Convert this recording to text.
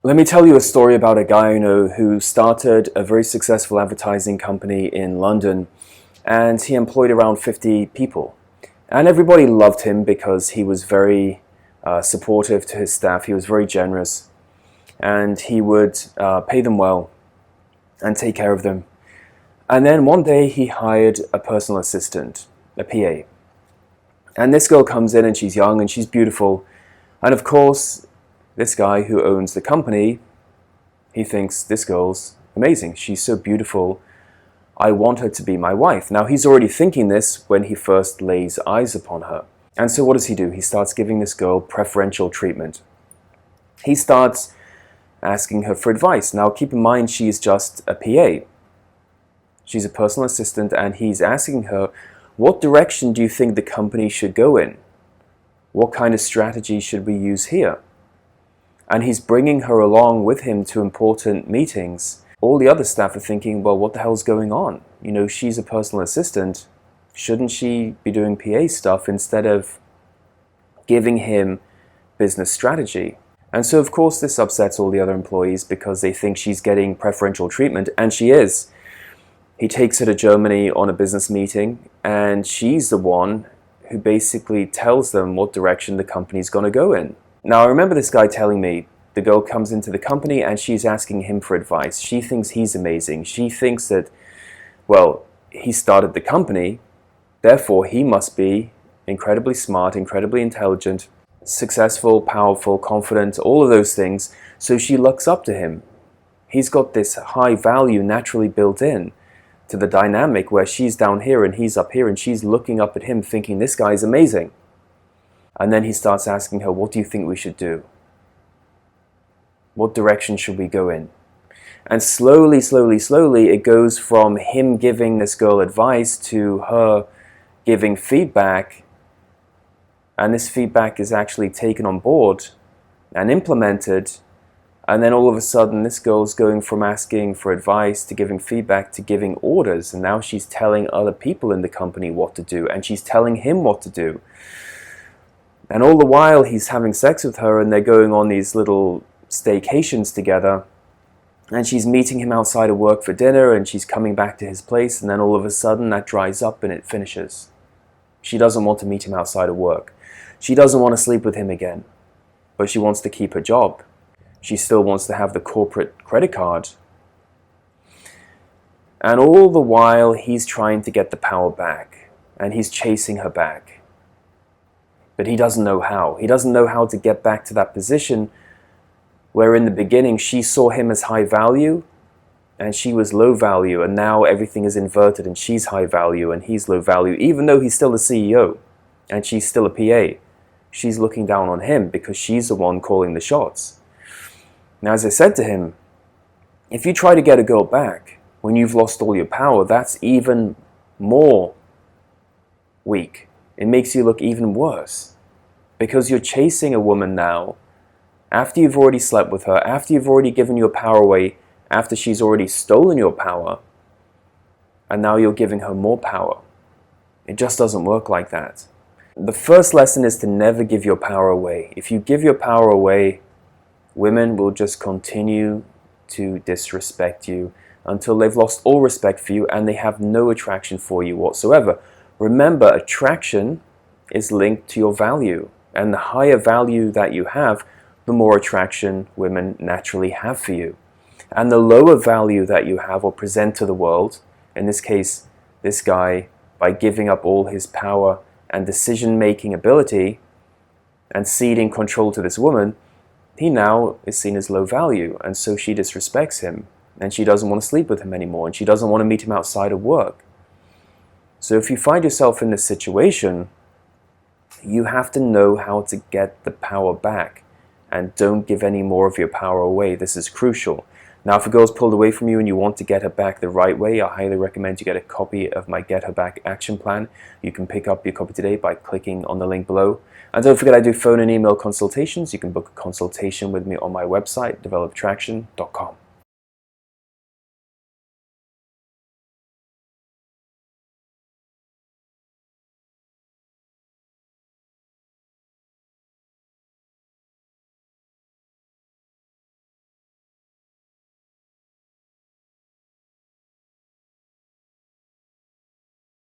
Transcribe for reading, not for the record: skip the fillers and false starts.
Let me tell you a story about a guy I know who started a very successful advertising company in London, and he employed around 50 people. And everybody loved him because he was very supportive to his staff. He was very generous, and he would pay them well and take care of them. And then one day he hired a personal assistant, a PA. And this girl comes in and she's young and she's beautiful. And of course, this guy who owns the company, he thinks this girl's amazing. She's so beautiful. I want her to be my wife. Now, he's already thinking this when he first lays eyes upon her. And so what does he do? He starts giving this girl preferential treatment. He starts asking her for advice. Now, keep in mind, she's just a PA. She's a personal assistant, and he's asking her, what direction do you think the company should go in? What kind of strategy should we use here? And he's bringing her along with him to important meetings. All the other staff are thinking, well, what the hell's going on? You know, she's a personal assistant. Shouldn't she be doing PA stuff instead of giving him business strategy? And so, of course, this upsets all the other employees because they think she's getting preferential treatment, and she is. He takes her to Germany on a business meeting, and she's the one who basically tells them what direction the company's going to go in. Now, I remember this guy telling me the girl comes into the company and she's asking him for advice. She thinks he's amazing. She thinks that, well, he started the company, therefore he must be incredibly smart, incredibly intelligent, successful, powerful, confident, all of those things. So she looks up to him. He's got this high value naturally built in to the dynamic where she's down here and he's up here, and she's looking up at him thinking this guy's amazing. And then he starts asking her, what do you think we should do? What direction should we go in? And slowly, it goes from him giving this girl advice to her giving feedback. And this feedback is actually taken on board and implemented. And then all of a sudden, this girl's going from asking for advice to giving feedback to giving orders. And now she's telling other people in the company what to do. And she's telling him what to do. And all the while, he's having sex with her, and they're going on these little staycations together. And she's meeting him outside of work for dinner, and she's coming back to his place. And then all of a sudden, that dries up and it finishes. She doesn't want to meet him outside of work. She doesn't want to sleep with him again. But she wants to keep her job. She still wants to have the corporate credit card. And all the while, he's trying to get the power back. And he's chasing her back. But he doesn't know how. He doesn't know how to get back to that position where in the beginning she saw him as high value and she was low value, and now everything is inverted and she's high value and he's low value, even though he's still a CEO and she's still a PA. She's looking down on him because she's the one calling the shots. Now, as I said to him, if you try to get a girl back when you've lost all your power, that's even more weak. It makes you look even worse because you're chasing a woman now after you've already slept with her, after you've already given your power away, after she's already stolen your power, and now you're giving her more power. It just doesn't work like that. The first lesson is to never give your power away. If you give your power away, women will just continue to disrespect you until they've lost all respect for you and they have no attraction for you whatsoever. Remember, attraction is linked to your value, and the higher value that you have, the more attraction women naturally have for you. And the lower value that you have or present to the world, in this case, this guy, by giving up all his power and decision-making ability and ceding control to this woman, he now is seen as low value, and so she disrespects him, and she doesn't want to sleep with him anymore, and she doesn't want to meet him outside of work. So if you find yourself in this situation, you have to know how to get the power back, and don't give any more of your power away. This is crucial. Now, if a girl's pulled away from you and you want to get her back the right way, I highly recommend you get a copy of my Get Her Back action plan. You can pick up your copy today by clicking on the link below. And don't forget, I do phone and email consultations. You can book a consultation with me on my website, developattraction.com.